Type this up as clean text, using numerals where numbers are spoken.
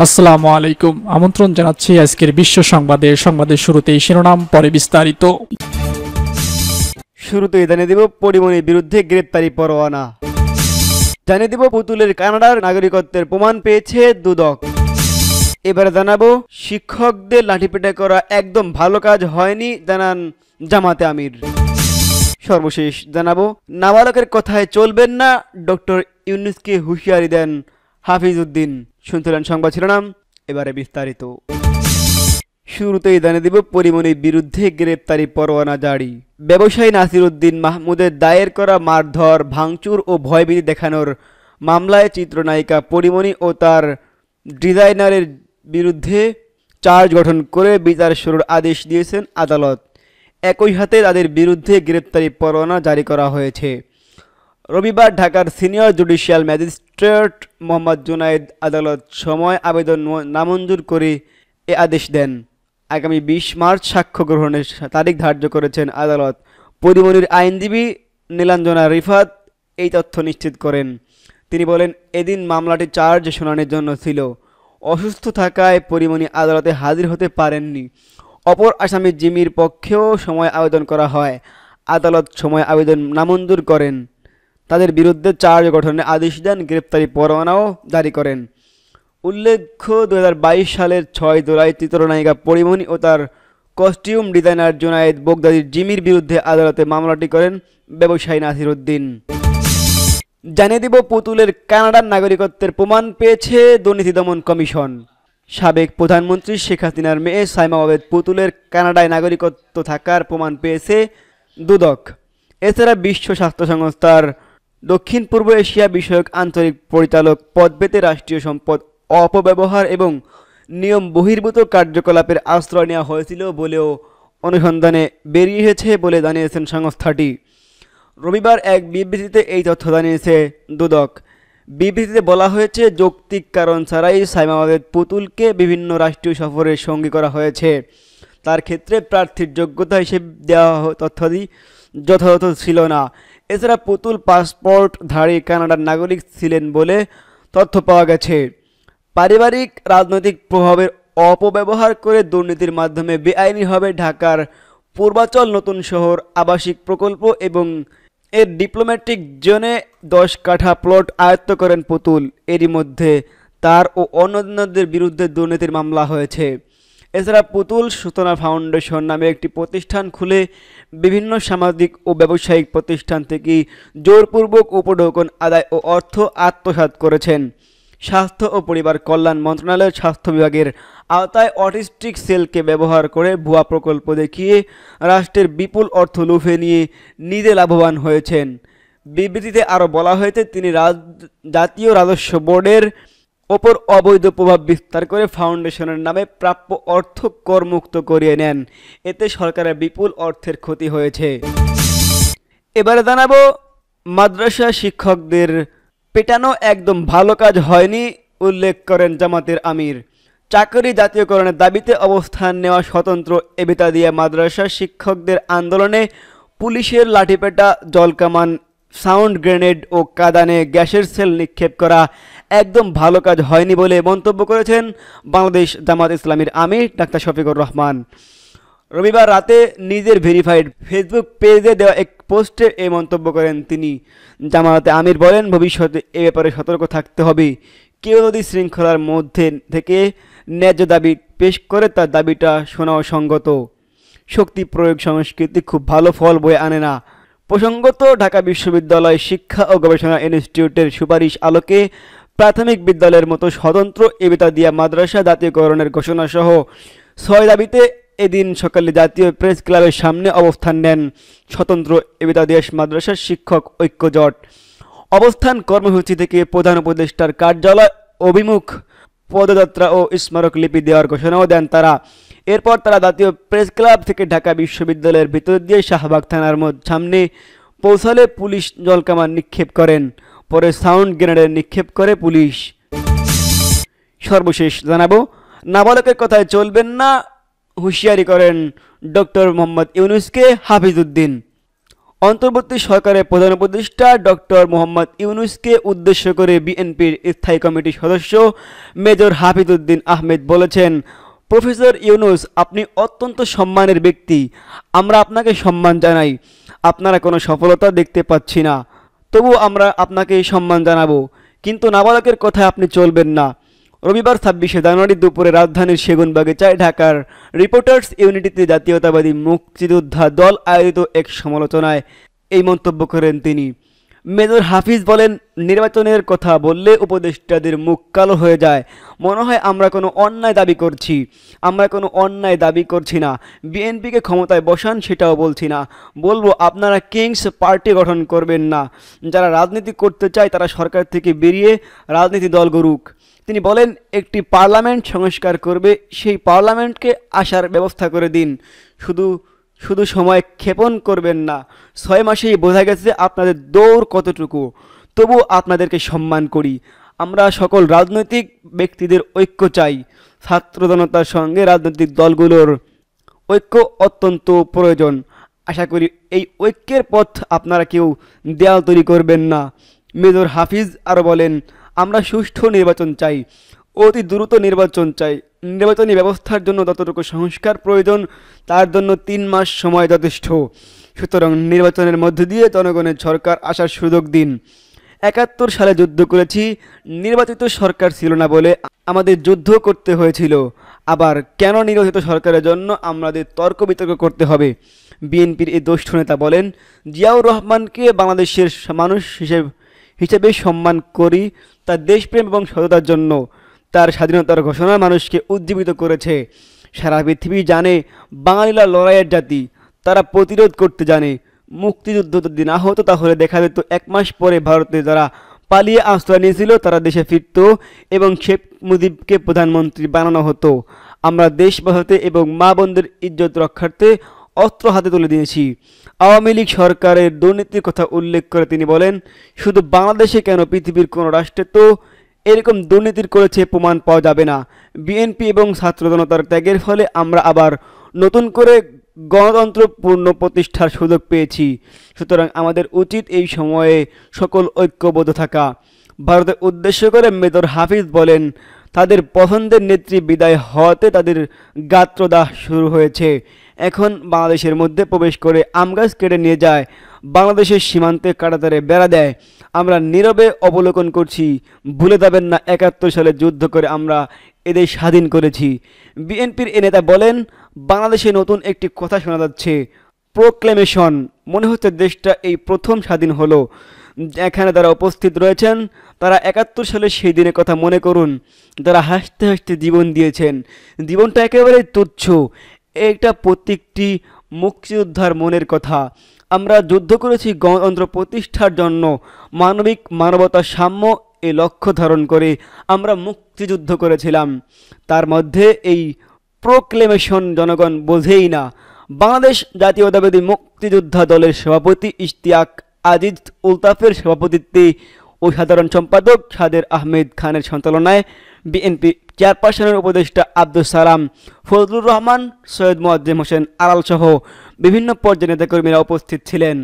আসসালামু আলাইকুম। আমন্ত্রণ জানাচ্ছি আজকের বিশ্ব সংবাদের শুরুতেই শিরোনাম, পরে বিস্তারিত। শুরুতেই জানিয়ে দিব পরিমণির বিরুদ্ধে গ্রেপ্তারি পরোয়ানা। জানিয়ে দিব পুতুলের কানাডার নাগরিকত্বের প্রমাণ পেয়েছে দুদক। এবারে জানাবো শিক্ষকদের লাঠিপেটা করা একদম ভালো কাজ হয়নি, জানান জামাতে আমির। সর্বশেষ জানাবো নাবালকের কথায় চলবেন না, ডক্টর ইউনূসকে হুঁশিয়ারি দেন হাফিজউদ্দিন। শুনছিলেন সংবাদ শিরোনাম, এবারে বিস্তারিত। শুরুতেই জানিয়ে দিব পরিমণির বিরুদ্ধে গ্রেপ্তারি পরোয়ানা জারি। ব্যবসায়ী নাসিরউদ্দিন মাহমুদের দায়ের করা মারধর, ভাঙচুর ও ভয়ভীতি দেখানোর মামলায় চিত্রনায়িকা পরিমণি ও তার ডিজাইনারের বিরুদ্ধে চার্জ গঠন করে বিচার শুরুর আদেশ দিয়েছেন আদালত। একই হাতে তাদের বিরুদ্ধে গ্রেপ্তারি পরোয়ানা জারি করা হয়েছে। রবিবার ঢাকার senior judicial magistrate Mohammad Junaid আদালত সময় আবেদন নামঞ্জুর করে এ আদেশ দেন। আগামী ২০ মার্চ সাক্ষ্য গ্রহণের তারিখ ধার্য করেছেন আদালত। পরিমণির আইনজীবী নীলাঞ্জনা রিফাত এই তথ্য নিশ্চিত করেন। তিনি বলেন, এদিন মামলাটি চার্জ শুনানির জন্য ছিল। অসুস্থ থাকায় পরিমণি আদালতে হাজির হতে পারেননি। অপর আসামি জিমির পক্ষেও সময় আবেদন করা হয়। আদালত সময় আবেদন নামঞ্জুর করেন। তাদের বিরুদ্ধে চার্জ গঠনের আদেশ দেন, গ্রেপ্তারি পরোয়ানাও জারি করেন। উল্লেখ্য, 2022 সালের 6 জুলাই চিত্রনায়িকা পরিমণি ও তার কস্টিউম ডিজাইনার জুনায়েদ বগদাদির জিমির বিরুদ্ধে আদালতে মামলাটি করেন ব্যবসায়ী নাসিরউদ্দিন। জানিয়ে দিব পুতুলের কানাডার নাগরিকত্বের প্রমাণ পেয়েছে দুর্নীতি দমন কমিশন। সাবেক প্রধানমন্ত্রী শেখ হাসিনার মেয়ে সাইমা ওবায়দ পুতুলের কানাডায় নাগরিকত্ব থাকার প্রমাণ পেয়েছে দুদক। এছাড়া বিশ্ব স্বাস্থ্য সংস্থার দক্ষিণ পূর্ব এশিয়া বিষয়ক আঞ্চলিক পরিচালক পদ পেতে রাষ্ট্রীয় সম্পদ অপব্যবহার এবং নিয়ম বহির্ভূত কার্যকলাপের আশ্রয় নেওয়া হয়েছিল বলেও অনুসন্ধানে বেরিয়েছে বলে জানিয়েছেন সংস্থাটি। রবিবার এক বিবৃতিতে এই তথ্য জানিয়েছে দুদক। বিবৃতিতে বলা হয়েছে, যৌক্তিক কারণ ছাড়াই সাইমা ওবায়দ পুতুলকে বিভিন্ন রাষ্ট্রীয় সফরের সঙ্গী করা হয়েছে। তার ক্ষেত্রে প্রার্থীর যোগ্যতা হিসেবে দেওয়া তথ্যাদি যথাযথ ছিল না। এছাড়া পুতুল পাসপোর্টধারী কানাডার নাগরিক ছিলেন বলে তথ্য পাওয়া গেছে। পারিবারিক রাজনৈতিক প্রভাবের অপব্যবহার করে দুর্নীতির মাধ্যমে বেআইনিভাবে ঢাকার পূর্বাচল নতুন শহর আবাসিক প্রকল্প এবং এর ডিপ্লোম্যাটিক জোনে 10 কাঠা প্লট আয়ত্ত করেন পুতুল। এরই মধ্যে তার ও অন্যদের বিরুদ্ধে দুর্নীতির মামলা হয়েছে। এছাড়া পুতুল সূচনা ফাউন্ডেশন নামে একটি প্রতিষ্ঠান খুলে বিভিন্ন সামাজিক ও ব্যবসায়িক প্রতিষ্ঠান থেকে জোরপূর্বক উপঢৌকন আদায় ও অর্থ আত্মসাৎ করেছেন। স্বাস্থ্য ও পরিবার কল্যাণ মন্ত্রণালয়ের স্বাস্থ্য বিভাগের আওতায় অটিস্টিক সেলকে ব্যবহার করে ভুয়া প্রকল্প দেখিয়ে রাষ্ট্রের বিপুল অর্থ লুফে নিয়ে নিজে লাভবান হয়েছেন। বিবৃতিতে আরও বলা হয়েছে, তিনি জাতীয় রাজস্ব বোর্ডের ওপর অবৈধ প্রভাব বিস্তার করে ফাউন্ডেশনের নামে প্রাপ্য অর্থ করমুক্ত করিয়ে নেন। এতে সরকারের বিপুল অর্থের ক্ষতি হয়েছে। এবারে জানাবো মাদ্রাসা শিক্ষকদের পেটানো একদম ভালো কাজ হয়নি, উল্লেখ করেন জামাতের আমির। চাকরি জাতীয়করণের দাবিতে অবস্থান নেওয়া স্বতন্ত্র এবিতা দিয়ে মাদ্রাসা শিক্ষকদের আন্দোলনে পুলিশের লাঠিপেটা, জলকামান, সাউন্ড গ্রেনেড ও কাঁদানে গ্যাসের সেল নিক্ষেপ করা একদম ভালো কাজ হয়নি বলে মন্তব্য করেছেন বাংলাদেশ জামাত ইসলামীর আমির ডাক্তার শফিকুর রহমান। রবিবার রাতে নিজের ভেরিফাইড ফেসবুক পেজে দেওয়া এক পোস্টে এই মন্তব্য করেন তিনি। জামাতে আমির বলেন, ভবিষ্যতে এ ব্যাপারে সতর্ক থাকতে হবে। কেউ যদি শৃঙ্খলার মধ্যে থেকে ন্যায্য দাবি পেশ করে তার দাবিটা শোনাও সঙ্গত। শক্তি প্রয়োগ সংস্কৃতি খুব ভালো ফল বয়ে আনে না। প্রসঙ্গত, ঢাকা বিশ্ববিদ্যালয় শিক্ষা ও গবেষণা ইনস্টিটিউটের সুপারিশ আলোকে প্রাথমিক বিদ্যালয়ের মতো স্বতন্ত্র এবিতা দিয়া মাদ্রাসা জাতীয়করণের ঘোষণাসহ 6 দাবিতে এদিন সকালে জাতীয় প্রেস ক্লাবের সামনে অবস্থান নেন স্বতন্ত্র এবিতা দিয়া মাদ্রাসা শিক্ষক ঐক্য জোট। অবস্থান কর্মসূচি থেকে প্রধান উপদেষ্টার কার্যালয় অভিমুখ পদযাত্রা ও স্মারকলিপি দেওয়ার ঘোষণাও দেন তারা। এরপর তারা জাতীয় প্রেস ক্লাব থেকে ঢাকা বিশ্ববিদ্যালয়ের ভিতর দিয়ে শাহবাগ থানার সামনে পৌঁছালে পুলিশ জলকামান নিক্ষেপ করেন। পরে সাউন্ড গ্রেনেড নিক্ষেপ করে পুলিশ। সর্বশেষ জানাবো নাবালকের কথায় চলবেন না, হুঁশিয়ারি করেন ডক্টর মোহাম্মদ ইউনূসকে হাফিজউদ্দিন। অন্তর্বর্তী সরকারের প্রধান উপদেষ্টা ডক্টর মোহাম্মদ ইউনূসকে উদ্দেশ্য করে বিএনপির স্থায়ী কমিটির সদস্য মেজর হাফিজউদ্দীন আহমেদ বলেছেন, প্রফেসর ইউনূস, আপনি অত্যন্ত সম্মানের ব্যক্তি, আমরা আপনাকে সম্মান জানাই। আপনারা কোনো সফলতা দেখতে পাচ্ছি না, তবু আমরা আপনাকে সম্মান জানাবো, কিন্তু নাবালকের কথায় আপনি চলবেন না। রবিবার 26শে জানুয়ারি দুপুরে রাজধানীর সেগুনবাগিচায় ঢাকার রিপোর্টার্স ইউনিটিতে জাতীয়তাবাদী মুক্তিযোদ্ধা দল আয়োজিত এক সমালোচনায় এই মন্তব্য করেন তিনি। মেজর হাফিজ বলেন, নির্বাচনের কথা বললে উপদেষ্টাদের মুখ কালো হয়ে যায়, মনে হয় আমরা কোনো অন্যায় দাবি করছি। আমরা কোনো অন্যায় দাবি করছি না, বিএনপিকে ক্ষমতায় বসান সেটাও বলছি না। বলবো আপনারা কিংস পার্টি গঠন করবেন না, যারা রাজনীতি করতে চায় তারা সরকার থেকে বেরিয়ে রাজনীতি দল গড়ুক। তিনি বলেন, একটি পার্লামেন্ট সংস্কার করবে, সেই পার্লামেন্টকে আসার ব্যবস্থা করে দিন, শুধু সময় ক্ষেপণ করবেন না। 6 মাসেই বোঝা গেছে আপনাদের দৌড় কতটুকু, তবু আপনাদেরকে সম্মান করি। আমরা সকল রাজনৈতিক ব্যক্তিদের ঐক্য চাই, ছাত্র জনতার সঙ্গে রাজনৈতিক দলগুলোর ঐক্য অত্যন্ত প্রয়োজন। আশা করি এই ঐক্যের পথ আপনারা কেউ দেয়াল তৈরি করবেন না। মেজর হাফিজ আরও বলেন, আমরা সুষ্ঠু নির্বাচন চাই, অতি দ্রুত নির্বাচন চাই। নির্বাচনী ব্যবস্থার জন্য যতটুকু সংস্কার প্রয়োজন তার জন্য 3 মাস সময় যথেষ্ট। সুতরাং নির্বাচনের মধ্য দিয়ে জনগণের সরকার আসার সুযোগ দিন। 71 সালে যুদ্ধ করেছি, নির্বাচিত সরকার ছিল না বলে আমাদের যুদ্ধ করতে হয়েছিল। আবার কেন নির্বাচিত সরকারের জন্য আমাদের তর্ক বিতর্ক করতে হবে? বিএনপির এই জ্যেষ্ঠ নেতা বলেন, জিয়াউর রহমানকে বাংলাদেশের মানুষ হিসেবে সম্মান করি, তার দেশপ্রেম এবং সততার জন্য। তার স্বাধীনতার ঘোষণা মানুষকে উজ্জীবিত করেছে। সারা পৃথিবী জানে বাঙালিরা লড়াইয়ের জাতি, তারা প্রতিরোধ করতে জানে। মুক্তিযুদ্ধ যদি না হতো তাহলে দেখা যেত 1 মাস পরে ভারতে যারা পালিয়ে আশ্রয় নিয়েছিল তারা দেশে ফিরত এবং শেখ মুজিবকে প্রধানমন্ত্রী বানানো হতো। আমরা দেশ বাঁচাতে এবং মা বোনদের ইজ্জত রক্ষার্থে অস্ত্র হাতে তুলে দিয়েছি। আওয়ামী লীগ সরকারের দুর্নীতির কথা উল্লেখ করে তিনি বলেন, শুধু বাংলাদেশে কেন, পৃথিবীর কোনো রাষ্ট্রে তো এরকম দুর্নীতির করেছে প্রমাণ পাওয়া যাবে না। বিএনপি এবং ছাত্র জনতার ত্যাগের ফলে আমরা আবার নতুন করে গণতন্ত্র পূর্ণ প্রতিষ্ঠার সুযোগ পেয়েছি। সুতরাং আমাদের উচিত এই সময়ে সকল ঐক্যবদ্ধ থাকা। ভারতের উদ্দেশ্য করে মেজর হাফিজ বলেন, তাদের পছন্দের নেত্রী বিদায় হওয়াতে তাদের গাত্রদাহ শুরু হয়েছে। এখন বাংলাদেশের মধ্যে প্রবেশ করে আমগাছ কেটে নিয়ে যায়, বাংলাদেশের সীমান্তে কাঁটাতারে বেড়া দেয়। আমরা নীরবে অবলোকন করছি। ভুলে যাবেন না 71 সালে যুদ্ধ করে আমরা এদের স্বাধীন করেছি। বিএনপির এ নেতা বলেন, বাংলাদেশে নতুন একটি কথা শোনা যাচ্ছে, প্রোক্লেমেশন। মনে হচ্ছে দেশটা এই প্রথম স্বাধীন হলো। এখানে যারা উপস্থিত রয়েছেন তারা 71 সালে সেই দিনের কথা মনে করুন, যারা হাসতে হাসতে জীবন দিয়েছেন। জীবনটা একেবারে তুচ্ছ, এটা প্রত্যেকটি মুক্তিযোদ্ধার মনের কথা। আমরা যুদ্ধ করেছি গণতন্ত্র প্রতিষ্ঠার জন্য, মানবতা সাম্য এই লক্ষ্য ধারণ করে আমরা মুক্তিযুদ্ধ করেছিলাম। তার মধ্যে এই প্রোক্লেমেশন জনগণ বোঝেই না। বাংলাদেশ জাতীয়তাবাদী মুক্তিযোদ্ধা দলের সভাপতি ইশতিয়াক আজিজ উলতাফের সভাপতিত্বে ও সাধারণ সম্পাদক সাদের আহমেদ খানের সঞ্চালনায় বিএনপি চেয়ারপারসনের উপদেষ্টা আব্দুস সালাম, ফজলুর রহমান, সৈয়দ মোয়াজ্জেম হোসেন আড়াল সহ বিভিন্ন পর্যায়ের নেতাকর্মীরা উপস্থিত ছিলেন।